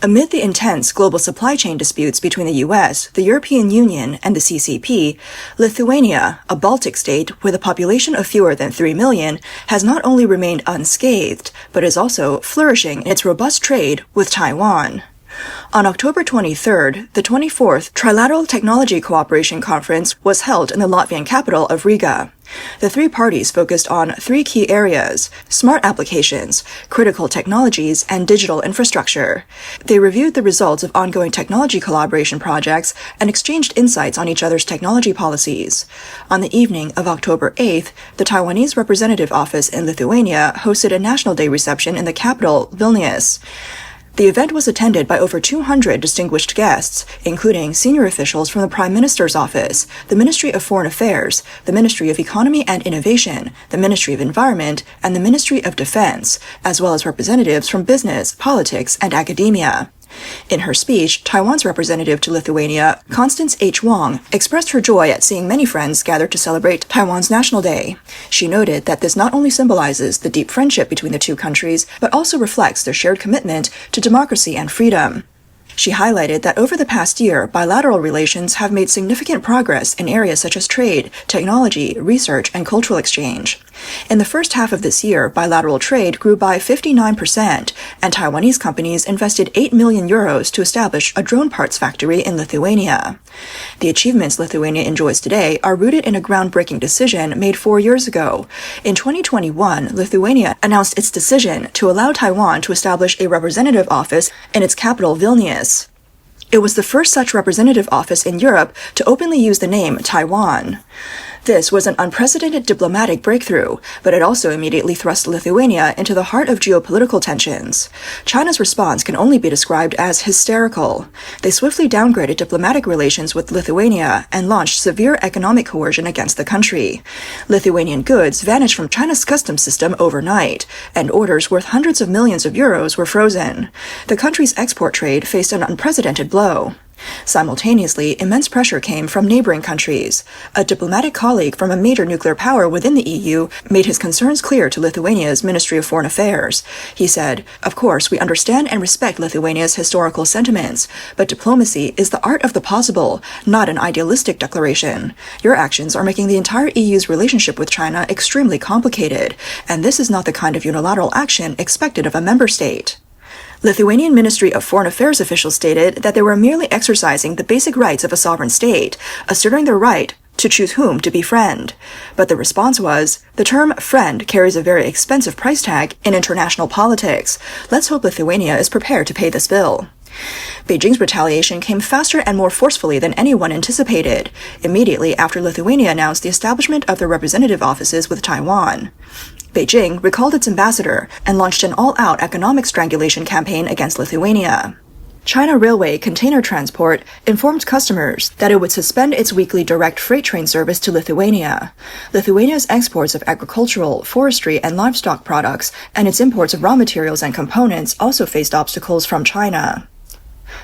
Amid the intense global supply chain disputes between the US, the European Union, and the CCP, Lithuania, a Baltic state with a population of fewer than 3 million, has not only remained unscathed, but is also flourishing in its robust trade with Taiwan. On October 23rd, the 24th Trilateral Technology Cooperation Conference was held in the Latvian capital of Riga. The three parties focused on three key areas: smart applications, critical technologies, and digital infrastructure. They reviewed the results of ongoing technology collaboration projects and exchanged insights on each other's technology policies. On the evening of October 8th, the Taiwanese representative office in Lithuania hosted a National Day reception in the capital, Vilnius. The event was attended by over 200 distinguished guests, including senior officials from the Prime Minister's office, the Ministry of Foreign Affairs, the Ministry of Economy and Innovation, the Ministry of Environment, and the Ministry of Defense, as well as representatives from business, politics, and academia. In her speech, Taiwan's representative to Lithuania, Constance H. Wong, expressed her joy at seeing many friends gathered to celebrate Taiwan's National Day. She noted that this not only symbolizes the deep friendship between the two countries, but also reflects their shared commitment to democracy and freedom. She highlighted that over the past year, bilateral relations have made significant progress in areas such as trade, technology, research, and cultural exchange. In the first half of this year, bilateral trade grew by 59%, and Taiwanese companies invested 8 million euros to establish a drone parts factory in Lithuania. The achievements Lithuania enjoys today are rooted in a groundbreaking decision made 4 years ago. In 2021, Lithuania announced its decision to allow Taiwan to establish a representative office in its capital, Vilnius. It was the first such representative office in Europe to openly use the name Taiwan. This was an unprecedented diplomatic breakthrough, but it also immediately thrust Lithuania into the heart of geopolitical tensions. China's response can only be described as hysterical. They swiftly downgraded diplomatic relations with Lithuania and launched severe economic coercion against the country. Lithuanian goods vanished from China's customs system overnight, and orders worth hundreds of millions of euros were frozen. The country's export trade faced an unprecedented blow. Simultaneously, immense pressure came from neighboring countries. A diplomatic colleague from a major nuclear power within the EU made his concerns clear to Lithuania's Ministry of Foreign Affairs. He said, "Of course, we understand and respect Lithuania's historical sentiments, but diplomacy is the art of the possible, not an idealistic declaration. Your actions are making the entire EU's relationship with China extremely complicated, and this is not the kind of unilateral action expected of a member state." Lithuanian Ministry of Foreign Affairs officials stated that they were merely exercising the basic rights of a sovereign state, asserting their right to choose whom to befriend. But the response was, "The term friend carries a very expensive price tag in international politics. Let's hope Lithuania is prepared to pay this bill." Beijing's retaliation came faster and more forcefully than anyone anticipated, immediately after Lithuania announced the establishment of their representative offices with Taiwan. Beijing recalled its ambassador and launched an all-out economic strangulation campaign against Lithuania. China Railway Container Transport informed customers that it would suspend its weekly direct freight train service to Lithuania. Lithuania's exports of agricultural, forestry, and livestock products and its imports of raw materials and components also faced obstacles from China.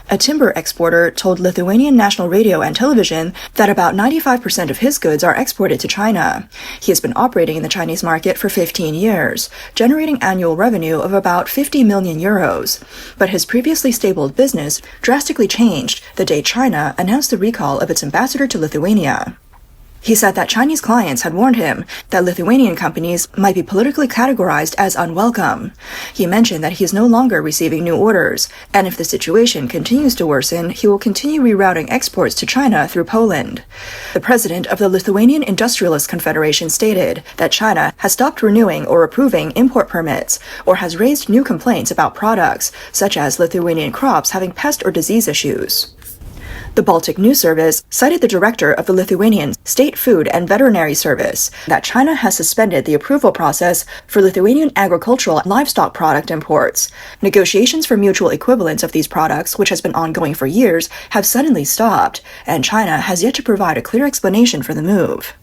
A timber exporter told Lithuanian National Radio and Television that about 95% of his goods are exported to China. He has been operating in the Chinese market for 15 years, generating annual revenue of about 50 million euros. But his previously stable business drastically changed the day China announced the recall of its ambassador to Lithuania. He said that Chinese clients had warned him that Lithuanian companies might be politically categorized as unwelcome. He mentioned that he is no longer receiving new orders, and if the situation continues to worsen, he will continue rerouting exports to China through Poland. The president of the Lithuanian Industrialist Confederation stated that China has stopped renewing or approving import permits, or has raised new complaints about products, such as Lithuanian crops having pest or disease issues. The Baltic News Service cited the director of the Lithuanian State Food and Veterinary Service that China has suspended the approval process for Lithuanian agricultural and livestock product imports. Negotiations for mutual equivalence of these products, which has been ongoing for years, have suddenly stopped, and China has yet to provide a clear explanation for the move.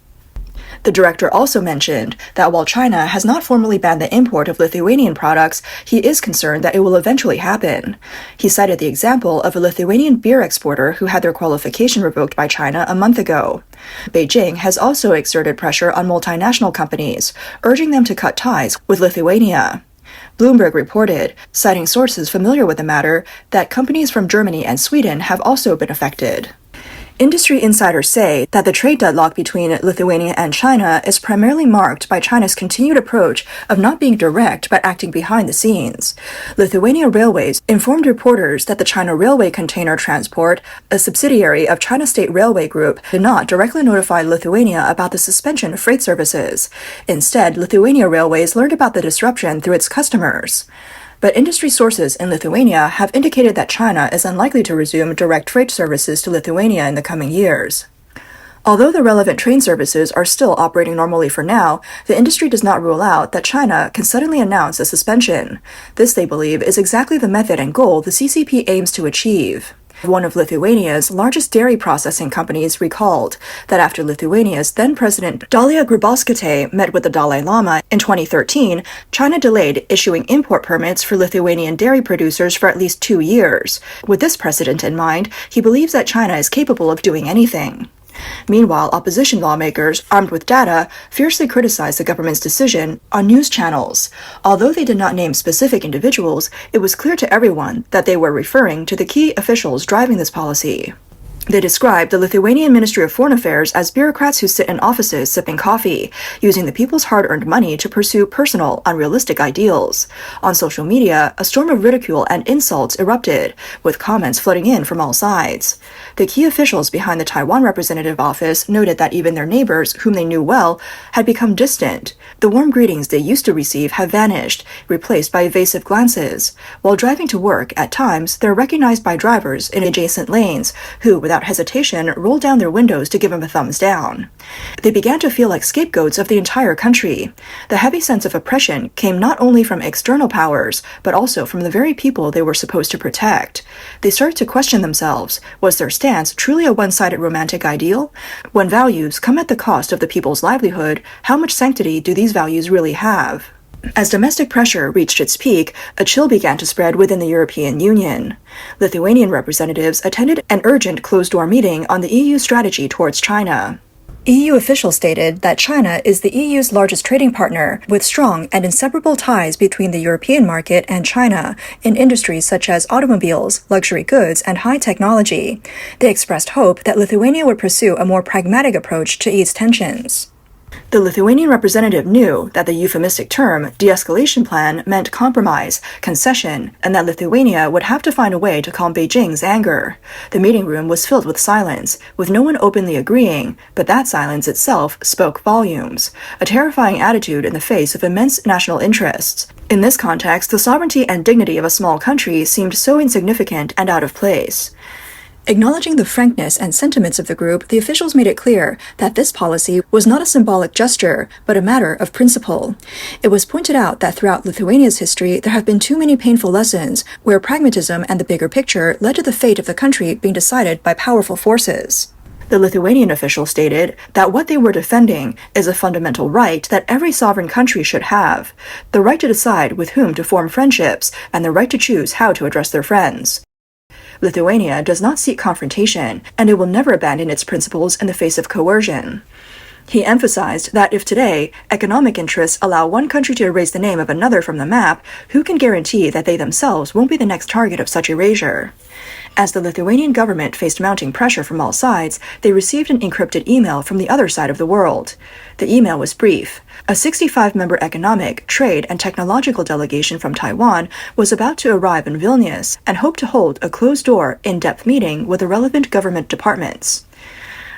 The director also mentioned that while China has not formally banned the import of Lithuanian products, he is concerned that it will eventually happen. He cited the example of a Lithuanian beer exporter who had their qualification revoked by China a month ago. Beijing has also exerted pressure on multinational companies, urging them to cut ties with Lithuania. Bloomberg reported, citing sources familiar with the matter, that companies from Germany and Sweden have also been affected. Industry insiders say that the trade deadlock between Lithuania and China is primarily marked by China's continued approach of not being direct but acting behind the scenes. Lithuania Railways informed reporters that the China Railway Container Transport, a subsidiary of China State Railway Group, did not directly notify Lithuania about the suspension of freight services. Instead, Lithuania Railways learned about the disruption through its customers. But industry sources in Lithuania have indicated that China is unlikely to resume direct freight services to Lithuania in the coming years. Although the relevant train services are still operating normally for now, the industry does not rule out that China can suddenly announce a suspension. This, they believe, is exactly the method and goal the CCP aims to achieve. One of Lithuania's largest dairy processing companies recalled that after Lithuania's then-president Dalia Grybauskaitė met with the Dalai Lama in 2013, China delayed issuing import permits for Lithuanian dairy producers for at least 2 years. With this precedent in mind, he believes that China is capable of doing anything. Meanwhile, opposition lawmakers, armed with data, fiercely criticized the government's decision on news channels. Although they did not name specific individuals, it was clear to everyone that they were referring to the key officials driving this policy. They described the Lithuanian Ministry of Foreign Affairs as bureaucrats who sit in offices sipping coffee, using the people's hard-earned money to pursue personal, unrealistic ideals. On social media, a storm of ridicule and insults erupted, with comments flooding in from all sides. The key officials behind the Taiwan representative office noted that even their neighbors, whom they knew well, had become distant. The warm greetings they used to receive have vanished, replaced by evasive glances. While driving to work, at times, they're recognized by drivers in adjacent lanes, who, without hesitation, rolled down their windows to give him a thumbs down. They began to feel like scapegoats of the entire country. The heavy sense of oppression came not only from external powers, but also from the very people they were supposed to protect. They started to question themselves. Was their stance truly a one-sided romantic ideal? When values come at the cost of the people's livelihood, how much sanctity do these values really have? As domestic pressure reached its peak, a chill began to spread within the European Union. Lithuanian representatives attended an urgent closed-door meeting on the EU's strategy towards China. EU officials stated that China is the EU's largest trading partner, with strong and inseparable ties between the European market and China in industries such as automobiles, luxury goods, and high technology. They expressed hope that Lithuania would pursue a more pragmatic approach to ease tensions. The Lithuanian representative knew that the euphemistic term de-escalation plan meant compromise, concession, and that Lithuania would have to find a way to calm Beijing's anger. The meeting room was filled with silence, with no one openly agreeing, but that silence itself spoke volumes, a terrifying attitude in the face of immense national interests. In this context, the sovereignty and dignity of a small country seemed so insignificant and out of place. Acknowledging the frankness and sentiments of the group, the officials made it clear that this policy was not a symbolic gesture, but a matter of principle. It was pointed out that throughout Lithuania's history, there have been too many painful lessons where pragmatism and the bigger picture led to the fate of the country being decided by powerful forces. The Lithuanian official stated that what they were defending is a fundamental right that every sovereign country should have, the right to decide with whom to form friendships and the right to choose how to address their friends. Lithuania does not seek confrontation, and it will never abandon its principles in the face of coercion. He emphasized that if today economic interests allow one country to erase the name of another from the map, who can guarantee that they themselves won't be the next target of such erasure? As the Lithuanian government faced mounting pressure from all sides, they received an encrypted email from the other side of the world. The email was brief. A 65-member economic, trade, and technological delegation from Taiwan was about to arrive in Vilnius and hoped to hold a closed-door, in-depth meeting with the relevant government departments.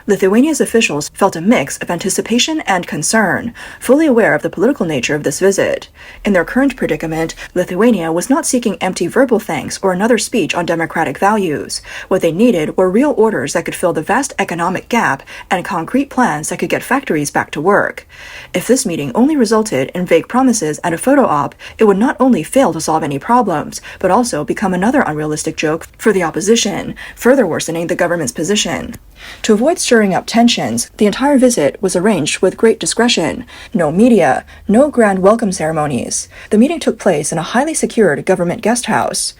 Lithuania's officials felt a mix of anticipation and concern, fully aware of the political nature of this visit. In their current predicament, Lithuania was not seeking empty verbal thanks or another speech on democratic values. What they needed were real orders that could fill the vast economic gap and concrete plans that could get factories back to work. If this meeting only resulted in vague promises and a photo op, it would not only fail to solve any problems, but also become another unrealistic joke for the opposition, further worsening the government's position. To avoid stirring stirring up tensions, the entire visit was arranged with great discretion. No media, no grand welcome ceremonies. The meeting took place in a highly secured government guest house.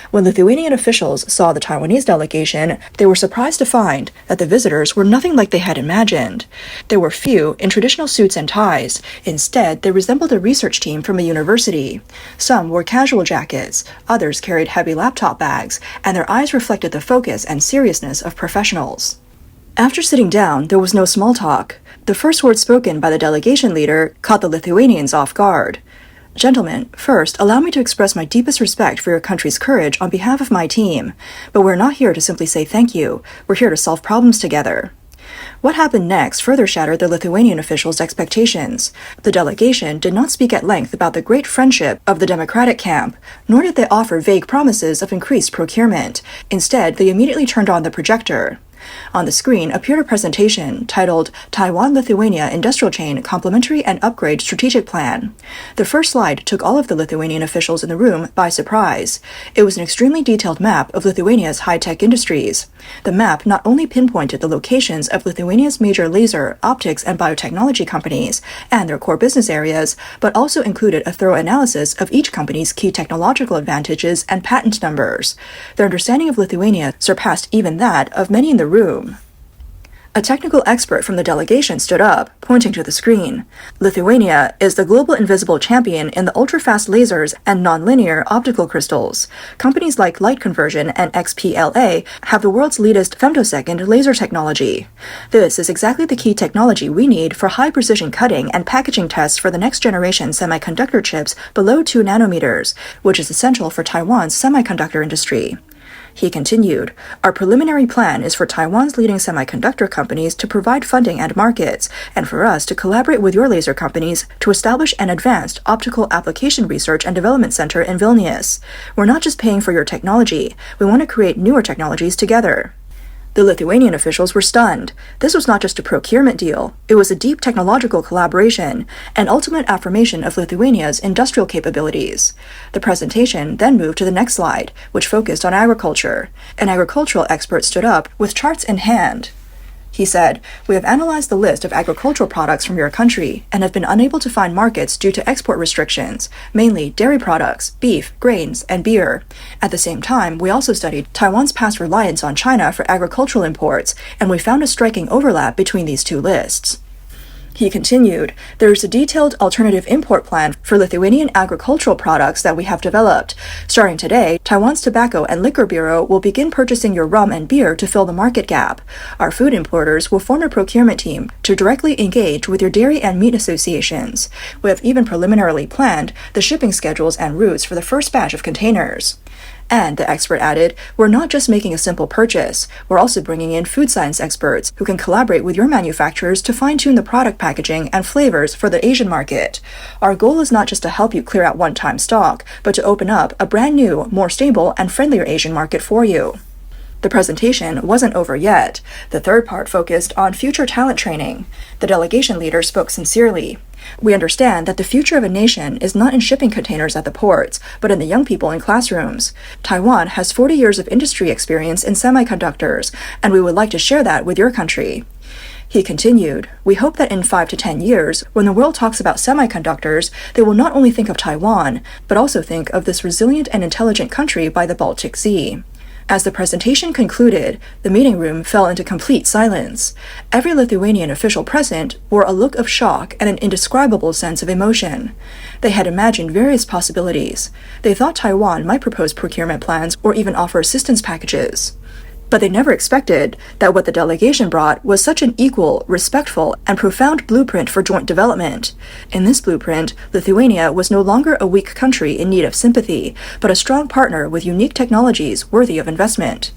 When Lithuanian officials saw the Taiwanese delegation, they were surprised to find that the visitors were nothing like they had imagined. There were few in traditional suits and ties. Instead, they resembled a research team from a university. Some wore casual jackets, others carried heavy laptop bags, and their eyes reflected the focus and seriousness of professionals. After sitting down, there was no small talk. The first word spoken by the delegation leader caught the Lithuanians off guard. "Gentlemen, first, allow me to express my deepest respect for your country's courage on behalf of my team. But we're not here to simply say thank you. We're here to solve problems together." What happened next further shattered the Lithuanian officials' expectations. The delegation did not speak at length about the great friendship of the democratic camp, nor did they offer vague promises of increased procurement. Instead, they immediately turned on the projector. On the screen appeared a presentation titled Taiwan-Lithuania Industrial Chain Complementary and Upgrade Strategic Plan. The first slide took all of the Lithuanian officials in the room by surprise. It was an extremely detailed map of Lithuania's high-tech industries. The map not only pinpointed the locations of Lithuania's major laser, optics, and biotechnology companies and their core business areas, but also included a thorough analysis of each company's key technological advantages and patent numbers. Their understanding of Lithuania surpassed even that of many in the room. A technical expert from the delegation stood up, pointing to the screen. Lithuania is the global invisible champion in the ultra-fast lasers and nonlinear optical crystals. Companies like Light Conversion and XPLA have the world's latest femtosecond laser technology. This is exactly the key technology we need for high-precision cutting and packaging tests for the next-generation semiconductor chips below 2 nanometers, which is essential for Taiwan's semiconductor industry. He continued, "Our preliminary plan is for Taiwan's leading semiconductor companies to provide funding and markets, and for us to collaborate with your laser companies to establish an advanced optical application research and development center in Vilnius. We're not just paying for your technology, we want to create newer technologies together." The Lithuanian officials were stunned. This was not just a procurement deal, it was a deep technological collaboration, an ultimate affirmation of Lithuania's industrial capabilities. The presentation then moved to the next slide, which focused on agriculture. An agricultural expert stood up with charts in hand. He said, "We have analyzed the list of agricultural products from your country and have been unable to find markets due to export restrictions, mainly dairy products, beef, grains, and beer. At the same time, we also studied Taiwan's past reliance on China for agricultural imports, and we found a striking overlap between these two lists." He continued, "There is a detailed alternative import plan for Lithuanian agricultural products that we have developed. Starting today, Taiwan's Tobacco and Liquor Bureau will begin purchasing your rum and beer to fill the market gap. Our food importers will form a procurement team to directly engage with your dairy and meat associations. We have even preliminarily planned the shipping schedules and routes for the first batch of containers." And, the expert added, "We're not just making a simple purchase, we're also bringing in food science experts who can collaborate with your manufacturers to fine-tune the product packaging and flavors for the Asian market. Our goal is not just to help you clear out one-time stock, but to open up a brand new, more stable, and friendlier Asian market for you." The presentation wasn't over yet. The third part focused on future talent training. The delegation leader spoke sincerely. "We understand that the future of a nation is not in shipping containers at the ports, but in the young people in classrooms. Taiwan has 40 years of industry experience in semiconductors, and we would like to share that with your country." He continued, "We hope that in 5 to 10 years, when the world talks about semiconductors, they will not only think of Taiwan, but also think of this resilient and intelligent country by the Baltic Sea." As the presentation concluded, the meeting room fell into complete silence. Every Lithuanian official present wore a look of shock and an indescribable sense of emotion. They had imagined various possibilities. They thought Taiwan might propose procurement plans or even offer assistance packages. But they never expected that what the delegation brought was such an equal, respectful, and profound blueprint for joint development. In this blueprint, Lithuania was no longer a weak country in need of sympathy, but a strong partner with unique technologies worthy of investment.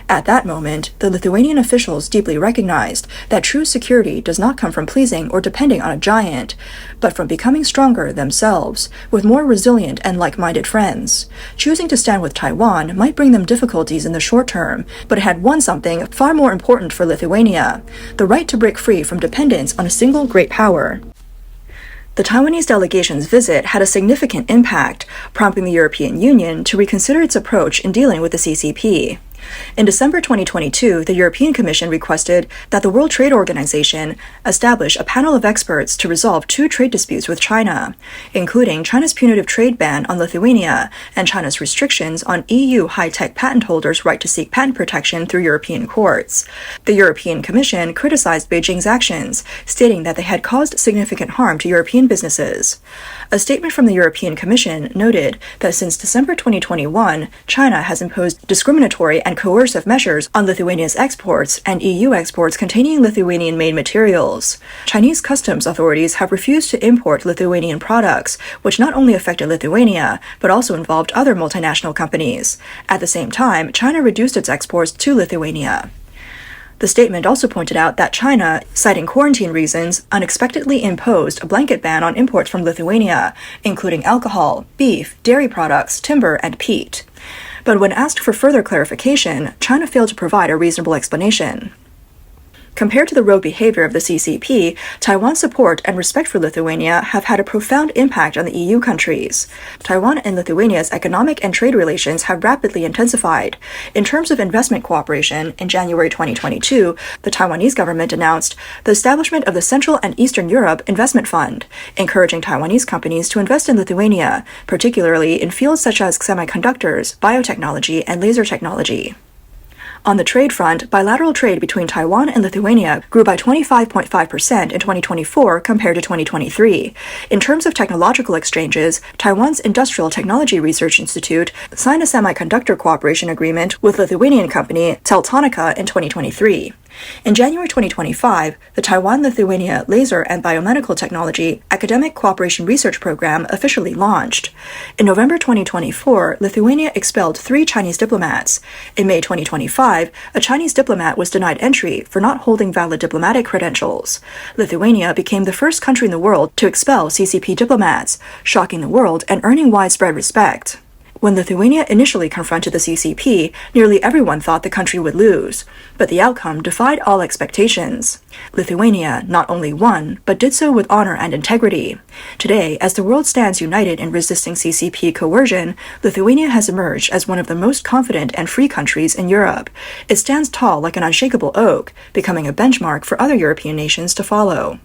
At that moment, the Lithuanian officials deeply recognized that true security does not come from pleasing or depending on a giant, but from becoming stronger themselves, with more resilient and like-minded friends. Choosing to stand with Taiwan might bring them difficulties in the short term, but it had won something far more important for Lithuania: the right to break free from dependence on a single great power. The Taiwanese delegation's visit had a significant impact, prompting the European Union to reconsider its approach in dealing with the CCP. In December 2022, the European Commission requested that the World Trade Organization establish a panel of experts to resolve two trade disputes with China, including China's punitive trade ban on Lithuania and China's restrictions on EU high-tech patent holders' right to seek patent protection through European courts. The European Commission criticized Beijing's actions, stating that they had caused significant harm to European businesses. A statement from the European Commission noted that since December 2021, China has imposed discriminatory and coercive measures on Lithuania's exports and EU exports containing Lithuanian-made materials. Chinese customs authorities have refused to import Lithuanian products, which not only affected Lithuania, but also involved other multinational companies. At the same time, China reduced its exports to Lithuania. The statement also pointed out that China, citing quarantine reasons, unexpectedly imposed a blanket ban on imports from Lithuania, including alcohol, beef, dairy products, timber, and peat. But when asked for further clarification, China failed to provide a reasonable explanation. Compared to the rogue behavior of the CCP, Taiwan's support and respect for Lithuania have had a profound impact on the EU countries. Taiwan and Lithuania's economic and trade relations have rapidly intensified. In terms of investment cooperation, in January 2022, the Taiwanese government announced the establishment of the Central and Eastern Europe Investment Fund, encouraging Taiwanese companies to invest in Lithuania, particularly in fields such as semiconductors, biotechnology, and laser technology. On the trade front, bilateral trade between Taiwan and Lithuania grew by 25.5% in 2024 compared to 2023. In terms of technological exchanges, Taiwan's Industrial Technology Research Institute signed a semiconductor cooperation agreement with Lithuanian company Teltonika in 2023. In January 2025, the Taiwan-Lithuania Laser and Biomedical Technology Academic Cooperation Research Program officially launched. In November 2024, Lithuania expelled 3 Chinese diplomats. In May 2025, a Chinese diplomat was denied entry for not holding valid diplomatic credentials. Lithuania became the first country in the world to expel CCP diplomats, shocking the world and earning widespread respect. When Lithuania initially confronted the CCP, nearly everyone thought the country would lose, but the outcome defied all expectations. Lithuania not only won, but did so with honor and integrity. Today, as the world stands united in resisting CCP coercion, Lithuania has emerged as one of the most confident and free countries in Europe. It stands tall like an unshakable oak, becoming a benchmark for other European nations to follow.